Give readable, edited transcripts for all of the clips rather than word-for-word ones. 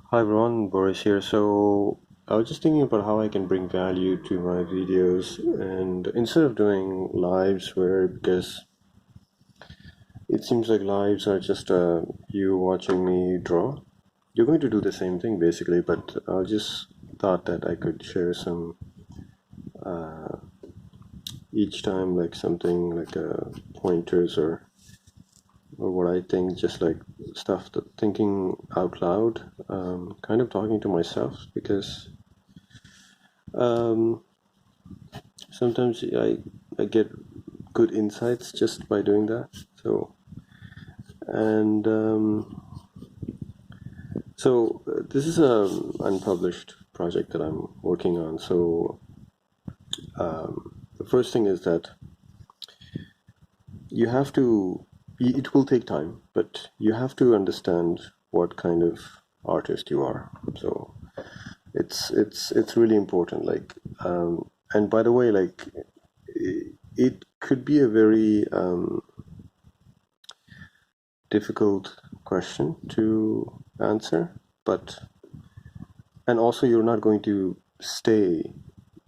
Hi everyone, Boris here. So I was just thinking about how I can bring value to my videos, and instead of doing lives where because it seems like lives are just you watching me draw. You're going to do the same thing basically, but I just thought that I could share some each time like something like pointers or what I think, just like stuff that thinking out loud, kind of talking to myself because um, sometimes I get good insights just by doing that. So and this is a unpublished project that I'm working on. So the first thing is that you have to. It will take time, but you have to understand what kind of artist you are. So it's really important. Like and by the way, like it could be a very difficult question to answer, but and also you're not going to stay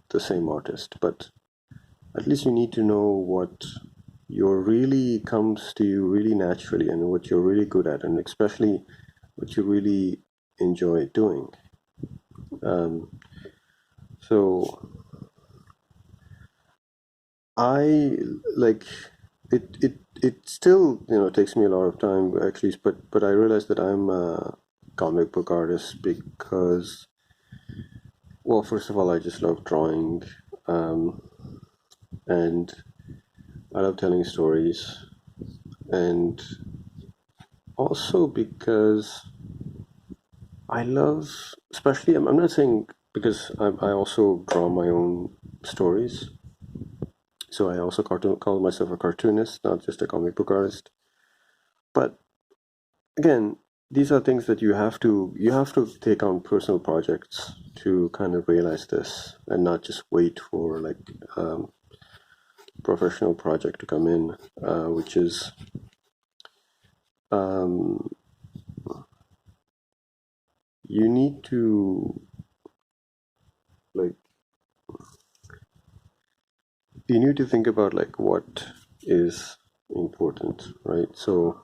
the same artist, but at least you need to know what you're really comes to you really naturally and what you're really good at, and especially what you really enjoy doing. Um, so I like it still takes me a lot of time actually, but I realize that I'm a comic book artist because, well, first of all, I just love drawing, um, and I love telling stories, and also because I love, especially, I'm not saying because I also draw my own stories, so I also call myself a cartoonist, not just a comic book artist. But again, these are things that you have to take on personal projects to kind of realize this, and not just wait for like um, professional project to come in, which is um, you need to like you need to think about like what is important, right? So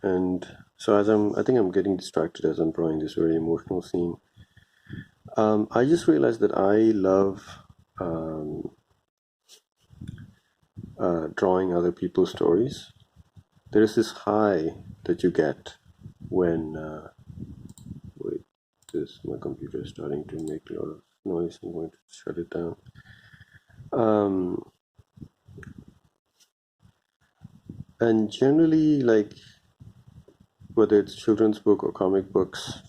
and so as I think I'm getting distracted as I'm drawing this very emotional scene. I just realized that I love um, drawing other people's stories. There is this high that you get when wait, this my computer is starting to make a lot of noise. I'm going to shut it down. Um, and generally, like whether it's children's book or comic books,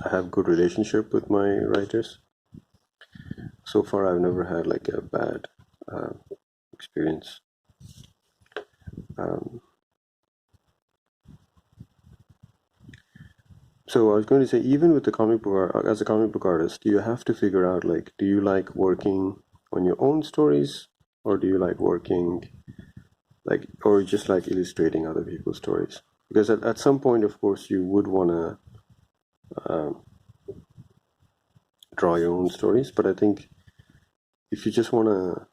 I have good relationship with my writers. So far, I've never had like a bad uh, experience. Um, so I was going to say, even with the comic book as a comic book artist, you have to figure out like, do you like working on your own stories, or do you like working like, or just like illustrating other people's stories? Because at some point, of course, you would want to draw your own stories, but I think if you just want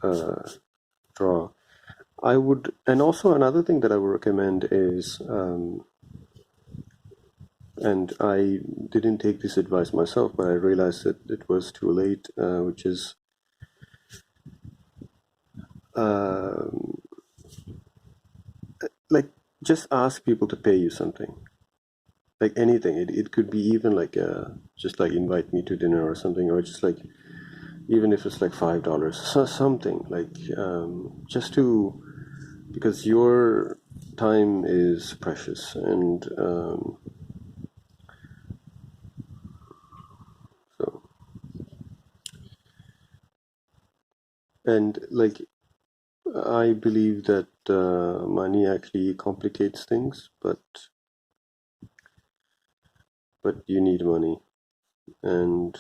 to draw, I would, and also another thing that I would recommend is, and I didn't take this advice myself, but I realized that it was too late, which is uh, like just ask people to pay you something, like anything. It could be even like just like invite me to dinner or something, or just like even if it's like $5, so something like just to because your time is precious, and so and like I believe that money actually complicates things, but you need money, and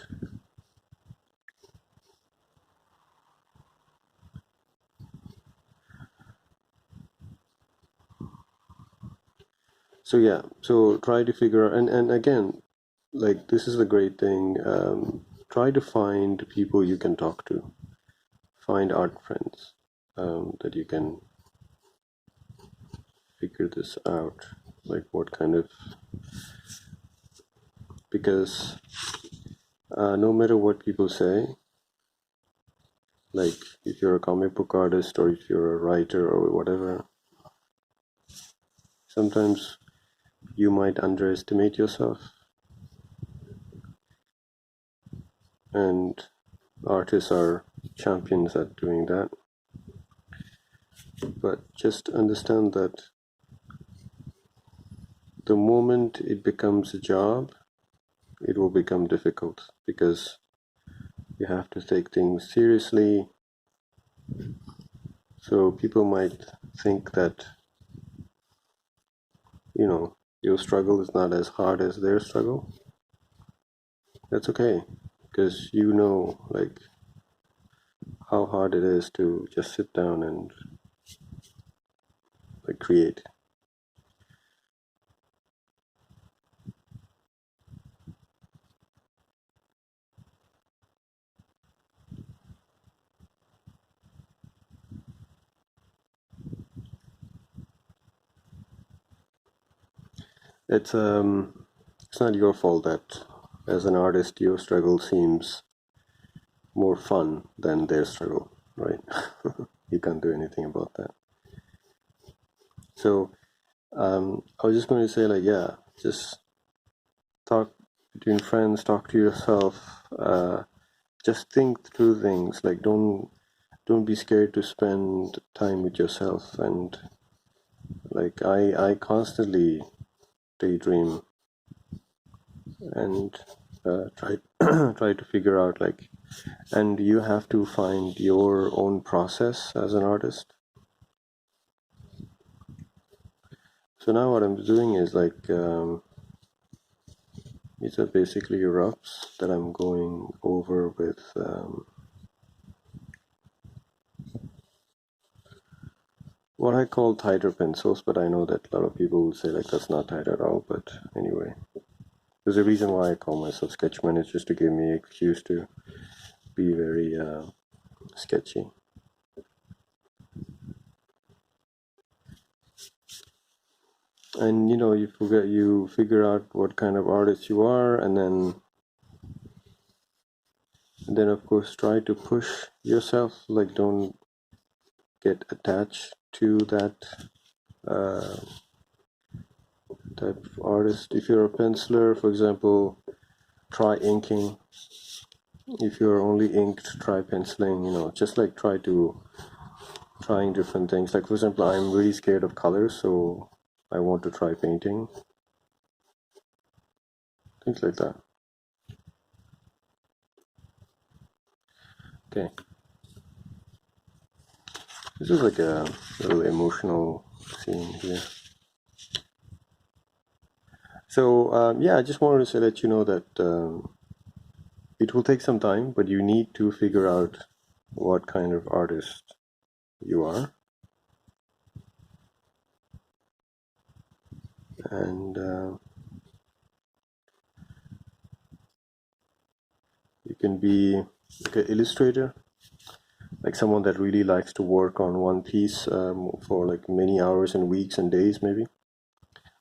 So yeah, so try to figure out, and again, like this is the great thing. Try to find people you can talk to. Find art friends that you can figure this out. Like what kind of, because no matter what people say, like if you're a comic book artist or if you're a writer or whatever, sometimes you might underestimate yourself, and artists are champions at doing that. But just understand that the moment it becomes a job, it will become difficult because you have to take things seriously. So people might think that, you know, your struggle is not as hard as their struggle. That's okay, because you know, like, how hard it is to just sit down and like create. It's not your fault that as an artist your struggle seems more fun than their struggle, right? You can't do anything about that. So I was just going to say, like, yeah, just talk between friends, talk to yourself, just think through things. Like, don't be scared to spend time with yourself. And like, I constantly daydream and try try to figure out, like, and you have to find your own process as an artist. So now what I'm doing is like these are basically roughs that I'm going over with what I call tighter pencils, but I know that a lot of people will say like that's not tight at all. But anyway, there's a reason why I call myself Sketchman. It's just to give me an excuse to be very sketchy. And you know, you figure out what kind of artist you are, and then of course try to push yourself. Like, don't get attached to that uh, type of artist. If you're a penciler, for example, try inking. If you're only inked, try penciling. You know, just like trying different things. Like, for example, I'm really scared of colors, so I want to try painting. Things like that. Okay. This is like a little emotional scene here. So yeah, I just wanted to say, let you know that it will take some time, but you need to figure out what kind of artist you are, and you can be like an illustrator, like someone that really likes to work on one piece for like many hours and weeks and days, maybe.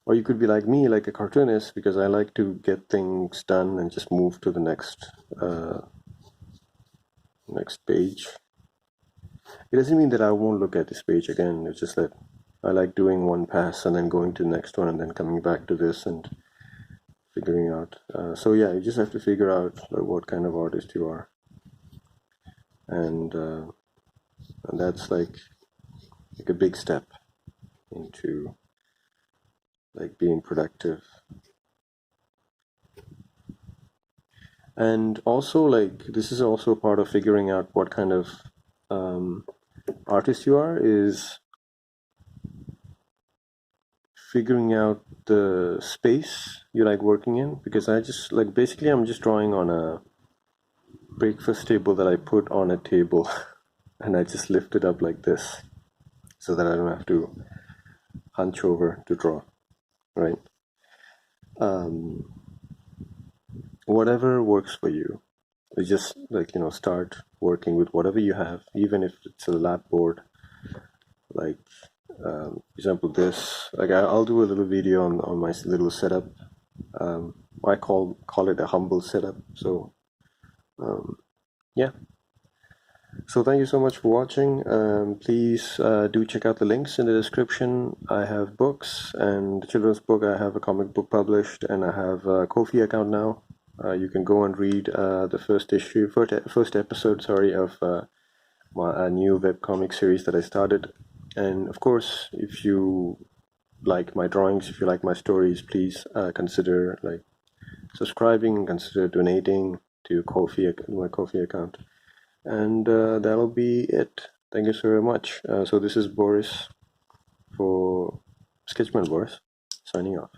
Or you could be like me, like a cartoonist, because I like to get things done and just move to the next page. It doesn't mean that I won't look at this page again. It's just that I like doing one pass and then going to the next one and then coming back to this and figuring out. So yeah, you just have to figure out like, what kind of artist you are, and that's like a big step into like being productive. And also, like, this is also part of figuring out what kind of artist you are, is figuring out the space you like working in. Because I just like, basically I'm just drawing on a breakfast table that I put on a table and I just lift it up like this so that I don't have to hunch over to draw. right? Um, Whatever works for you. Just like, start working with whatever you have, even if it's a lap board. Like, example, this. Like, I'll do a little video on my little setup. I call it a humble setup. So, yeah. So thank you so much for watching. Please do check out the links in the description. I have books and children's book. I have a comic book published, and I have a Ko-fi account now. You can go and read the first episode, sorry, of a new webcomic series that I started. And of course, if you like my drawings, if you like my stories, please consider like subscribing and consider donating to my Ko-fi account. And that'll be it. Thank you so very much. So this is Boris for Sketchman Boris, signing off.